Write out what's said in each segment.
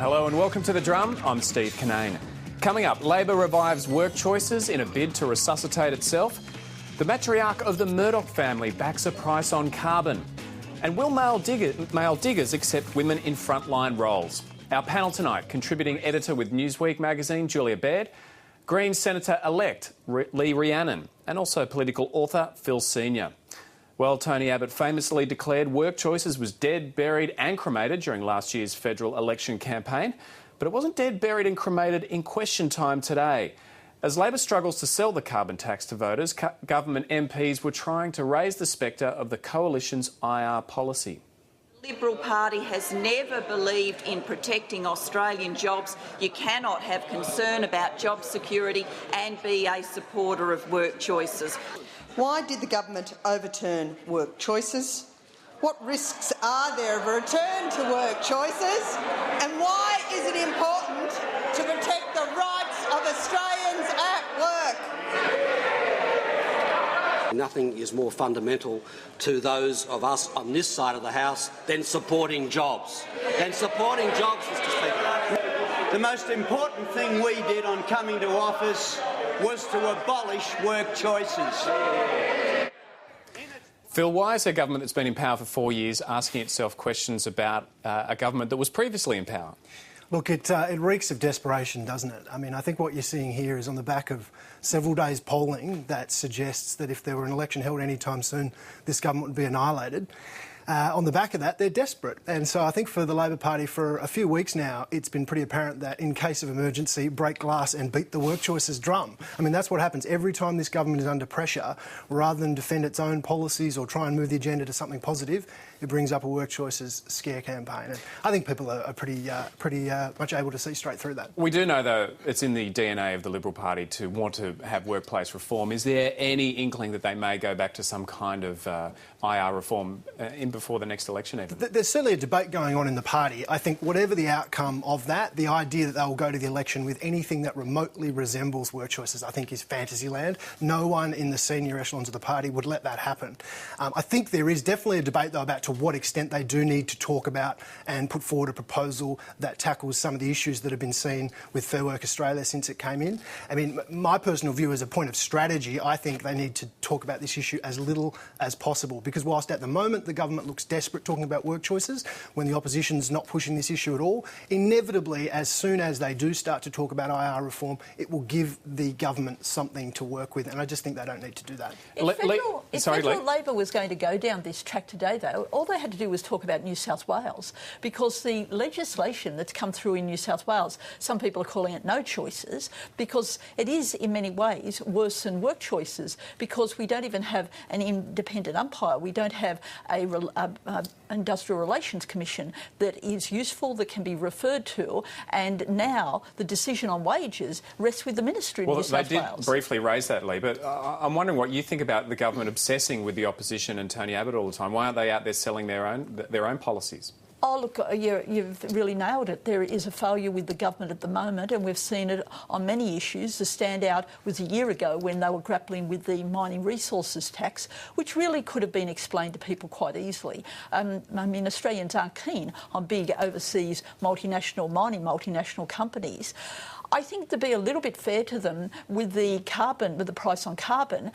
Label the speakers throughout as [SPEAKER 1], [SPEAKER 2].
[SPEAKER 1] Hello and welcome to The Drum. I'm Steve Cannane. Coming up, Labor revives work choices in a bid to resuscitate itself. The matriarch of the Murdoch family backs a price on carbon. And will male diggers accept women in frontline roles? Our panel tonight, contributing editor with Newsweek magazine, Julia Baird, Greens Senator-elect Lee Rhiannon, and also political author Phil Senior. Well, Tony Abbott famously declared work choices was dead, buried and cremated during last year's federal election campaign. But it wasn't dead, buried and cremated in question time today. As Labor struggles to sell the carbon tax to voters, government MPs were trying to raise the spectre of the coalition's IR policy.
[SPEAKER 2] The Liberal Party has never believed in protecting Australian jobs. You cannot have concern about job security and be a supporter of work choices.
[SPEAKER 3] Why did the government overturn work choices? What risks are there of a return to work choices? And why is it important to protect the rights of Australians at work?
[SPEAKER 4] Nothing is more fundamental to those of us on this side of the House than supporting jobs. Mr Speaker.
[SPEAKER 5] The most important thing we did on coming to office was to abolish work choices.
[SPEAKER 1] Phil, why is a government that's been in power for 4 years asking itself questions about a government that was previously in power?
[SPEAKER 6] Look, it reeks of desperation, doesn't it? I mean, I think what you're seeing here is on the back of several days' polling that suggests that if there were an election held any time soon, this government would be annihilated. On the back of that, they're desperate. And so I think for the Labor Party for a few weeks now, it's been pretty apparent that in case of emergency, break glass and beat the work choices drum. I mean, that's what happens every time this government is under pressure. Rather than defend its own policies or try and move the agenda to something positive, it brings up a work choices scare campaign. And I think people are pretty much able to see straight through that. We
[SPEAKER 1] do know, though, it's in the DNA of the Liberal Party to want to have workplace reform. Is there any inkling that they may go back to some kind of IR reform before the next election even?
[SPEAKER 6] There's certainly a debate going on in the party. I think whatever the outcome of that, the idea that they will go to the election with anything that remotely resembles work choices, I think is fantasy land. No one in the senior echelons of the party would let that happen. I think there is definitely a debate, though, about to what extent they do need to talk about and put forward a proposal that tackles some of the issues that have been seen with Fair Work Australia since it came in. I mean, my personal view as a point of strategy, I think they need to talk about this issue as little as possible, because whilst at the moment the government looks desperate talking about work choices, when the opposition's not pushing this issue at all, inevitably, as soon as they do start to talk about IR reform, it will give the government something to work with, and I just think they don't need to do that.
[SPEAKER 7] If federal Labor was going to go down this track today, though, all they had to do was talk about New South Wales, because the legislation that's come through in New South Wales, some people are calling it no choices, because it is in many ways worse than work choices, because we don't even have an independent umpire. We don't have a Industrial Relations Commission that is useful, that can be referred to, and now the decision on wages rests with the Ministry in New South Wales.
[SPEAKER 1] Well, they did briefly raise that, Lee, but I'm wondering what you think about the government obsessing with the opposition and Tony Abbott all the time. Why aren't they out there selling their own policies?
[SPEAKER 7] Oh, look, you've really nailed it. There is a failure with the government at the moment, and we've seen it on many issues. The standout was a year ago when they were grappling with the mining resources tax, which really could have been explained to people quite easily. I mean, Australians aren't keen on big overseas multinational companies. I think to be a little bit fair to them with the price on carbon,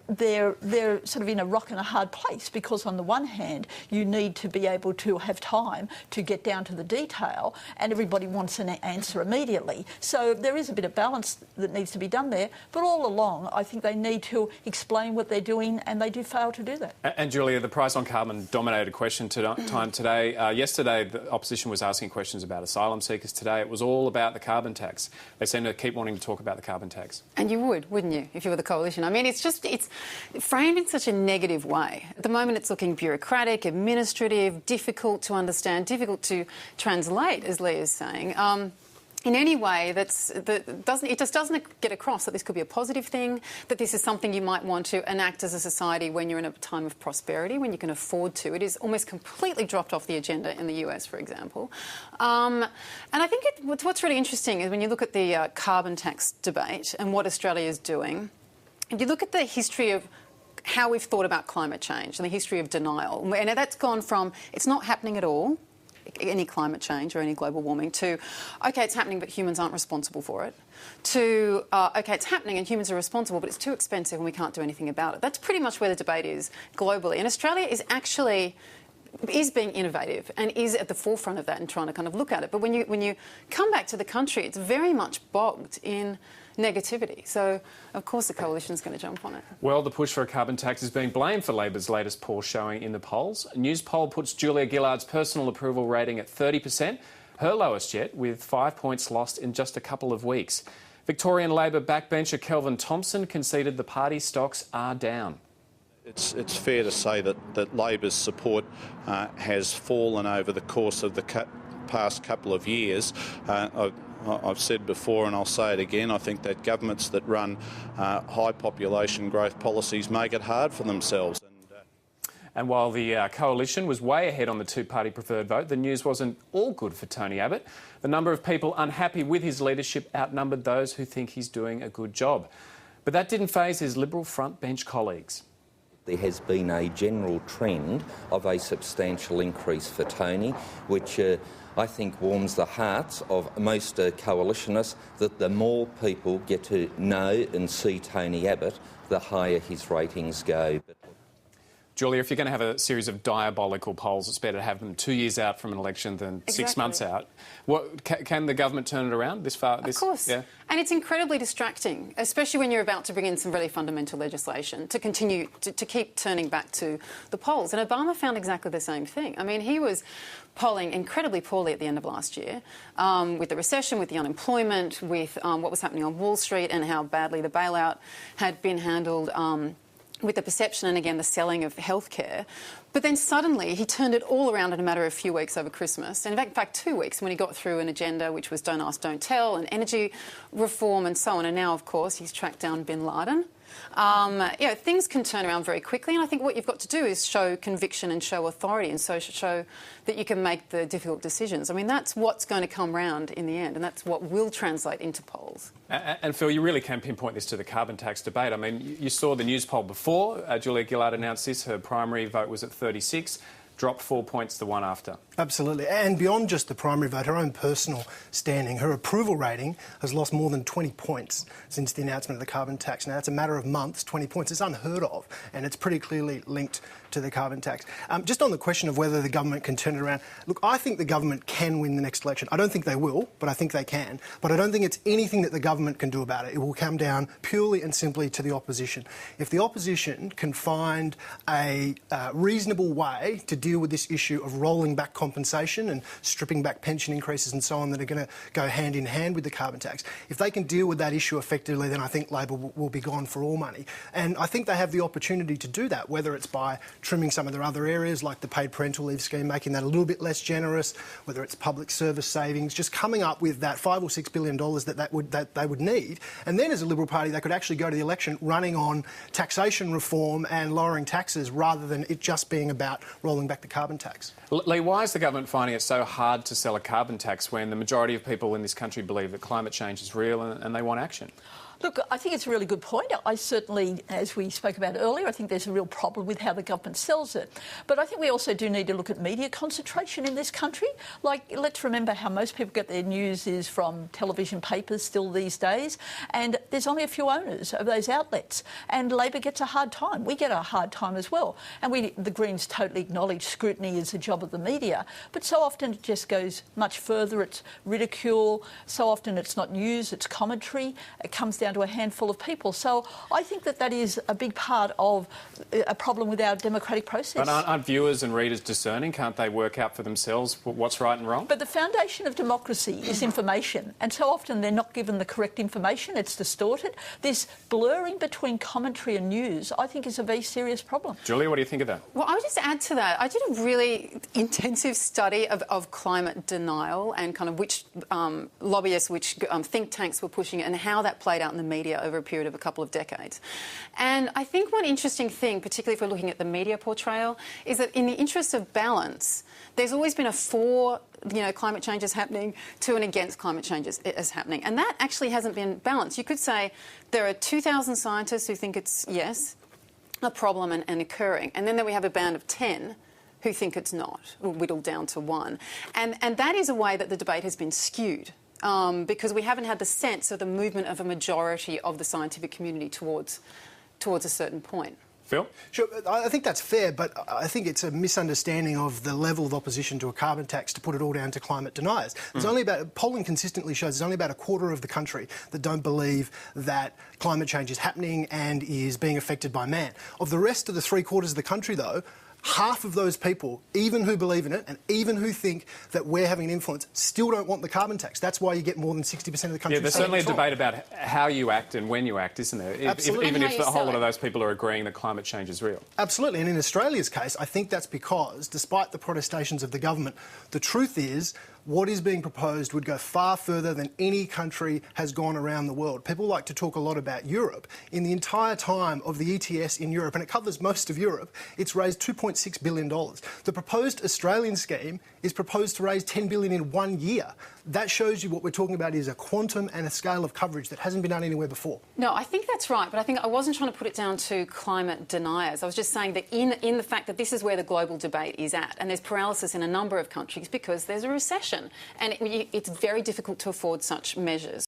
[SPEAKER 7] they're sort of in a rock and a hard place, because on the one hand you need to be able to have time to get down to the detail, and everybody wants an answer immediately. So there is a bit of balance that needs to be done there, but all along I think they need to explain what they're doing, and they do fail to do that.
[SPEAKER 1] And Julia, the price on carbon dominated question time today. Yesterday the opposition was asking questions about asylum seekers. Today it was all about the carbon tax. They seem to keep wanting to talk about the carbon tax.
[SPEAKER 8] And you would, wouldn't you, if you were the coalition? I mean, it's framed in such a negative way. At the moment, it's looking bureaucratic, administrative, difficult to understand, difficult to translate, as Lee is saying. In any way, it just doesn't get across that this could be a positive thing, that this is something you might want to enact as a society when you're in a time of prosperity, when you can afford to. It is almost completely dropped off the agenda in the US, for example. And I think what's really interesting is when you look at the carbon tax debate and what Australia is doing, and you look at the history of how we've thought about climate change and the history of denial, and that's gone from it's not happening at all, any climate change or any global warming, to, OK, it's happening but humans aren't responsible for it, to, OK, it's happening and humans are responsible but it's too expensive and we can't do anything about it. That's pretty much where the debate is globally. And Australia is being innovative and is at the forefront of that and trying to kind of look at it. But when you come back to the country, it's very much bogged in negativity. So, of course, the coalition's going to jump on it.
[SPEAKER 1] Well, the push for a carbon tax is being blamed for Labor's latest poll showing in the polls. A news poll puts Julia Gillard's personal approval rating at 30%, her lowest yet, with 5 points lost in just a couple of weeks. Victorian Labor backbencher Kelvin Thompson conceded the party stocks are down.
[SPEAKER 9] It's fair to say that Labor's support has fallen over the course of the past couple of years. I've said before and I'll say it again, I think that governments that run high population growth policies make it hard for themselves.
[SPEAKER 1] And while the coalition was way ahead on the two-party preferred vote, the news wasn't all good for Tony Abbott. The number of people unhappy with his leadership outnumbered those who think he's doing a good job. But that didn't faze his Liberal frontbench colleagues.
[SPEAKER 10] There has been a general trend of a substantial increase for Tony, which I think warms the hearts of most coalitionists, that the more people get to know and see Tony Abbott, the higher his ratings go.
[SPEAKER 1] Julia, if you're going to have a series of diabolical polls, it's better to have them 2 years out from an election than 6 months out. Can the government turn it around this far?
[SPEAKER 8] Of course.
[SPEAKER 1] Yeah.
[SPEAKER 8] And it's incredibly distracting, especially when you're about to bring in some really fundamental legislation, to continue to keep turning back to the polls. And Obama found exactly the same thing. I mean, he was polling incredibly poorly at the end of last year, with the recession, with the unemployment, with what was happening on Wall Street and how badly the bailout had been handled, with the perception and, again, the selling of healthcare. But then suddenly he turned it all around in a matter of a few weeks over Christmas. And in fact 2 weeks, when he got through an agenda which was don't ask, don't tell, and energy reform and so on. And now, of course, he's tracked down bin Laden. Things can turn around very quickly, and I think what you've got to do is show conviction and show authority, and so show that you can make the difficult decisions. I mean, that's what's going to come round in the end, and that's what will translate into polls.
[SPEAKER 1] And Phil, you really can pinpoint this to the carbon tax debate. I mean, you saw the news poll before. Julia Gillard announced this. Her primary vote was at 36. Dropped 4 points the one after.
[SPEAKER 6] Absolutely. And beyond just the primary vote, her own personal standing, her approval rating has lost more than 20 points since the announcement of the carbon tax. Now, it's a matter of months. 20 points is unheard of, and it's pretty clearly linked to the carbon tax. Just on the question of whether the government can turn it around, look, I think the government can win the next election. I don't think they will, but I think they can. But I don't think it's anything that the government can do about it. It will come down purely and simply to the opposition. If the opposition can find a reasonable way to deal with this issue of rolling back compensation and stripping back pension increases and so on that are going to go hand in hand with the carbon tax, if they can deal with that issue effectively, then I think Labor will be gone for all money. And I think they have the opportunity to do that, whether it's by trimming some of their other areas like the paid parental leave scheme, making that a little bit less generous, whether it's public service savings, just coming up with that $5 or $6 billion that they would need. And then as a Liberal Party, they could actually go to the election running on taxation reform and lowering taxes rather than it just being about rolling back the carbon tax.
[SPEAKER 1] Lee, why is the government finding it so hard to sell a carbon tax when the majority of people in this country believe that climate change is real and they want action?
[SPEAKER 7] Look, I think it's a really good point. I certainly, as we spoke about earlier, I think there's a real problem with how the government sells it. But I think we also do need to look at media concentration in this country. Like, let's remember how most people get their news is from television papers still these days, and there's only a few owners of those outlets. And Labor gets a hard time. We get a hard time as well. And the Greens totally acknowledge scrutiny is the job of the media. But so often it just goes much further. It's ridicule. So often it's not news, it's commentary. It comes down to a handful of people. So I think that is a big part of a problem with our democratic process.
[SPEAKER 1] But aren't viewers and readers discerning? Can't they work out for themselves what's right and wrong?
[SPEAKER 7] But the foundation of democracy is information, and so often they're not given the correct information. It's distorted. This blurring between commentary and news, I think, is a very serious problem.
[SPEAKER 1] Julia, what do you think of that?
[SPEAKER 8] Well, I would just add to that, I did a really intensive study of climate denial and kind of which lobbyists, which think tanks were pushing it and how that played out in the media over a period of a couple of decades. And I think one interesting thing, particularly if we're looking at the media portrayal, is that in the interest of balance, there's always been a for climate change is happening to and against climate change is happening. And that actually hasn't been balanced. You could say there are 2,000 scientists who think it's, yes, a problem and occurring. And then we have a band of 10 who think it's not, or whittled down to one. And that is a way that the debate has been skewed. Because we haven't had the sense of the movement of a majority of the scientific community towards a certain point.
[SPEAKER 1] Phil?
[SPEAKER 6] Sure, I think that's fair, but I think it's a misunderstanding of the level of opposition to a carbon tax to put it all down to climate deniers. There's only polling consistently shows there's only about a quarter of the country that don't believe that climate change is happening and is being affected by man. Of the rest of the 3/4 of the country, though, half of those people, even who believe in it and even who think that we're having an influence, still don't want the carbon tax. That's why you get more than 60% of the country.
[SPEAKER 1] Yeah, there's certainly a debate about how you act and when you act, isn't there?
[SPEAKER 6] Absolutely.
[SPEAKER 1] Even if a whole lot of those people are agreeing that climate change is real.
[SPEAKER 6] Absolutely. And in Australia's case, I think that's because, despite the protestations of the government, the truth is what is being proposed would go far further than any country has gone around the world. People like to talk a lot about Europe. In the entire time of the ETS in Europe, and it covers most of Europe, it's raised $2.6 billion. The proposed Australian scheme is proposed to raise $10 billion in 1 year. That shows you what we're talking about is a quantum and a scale of coverage that hasn't been done anywhere before.
[SPEAKER 8] No, I think that's right, but I think I wasn't trying to put it down to climate deniers. I was just saying that in the fact that this is where the global debate is at, and there's paralysis in a number of countries because there's a recession, and it's very difficult to afford such measures.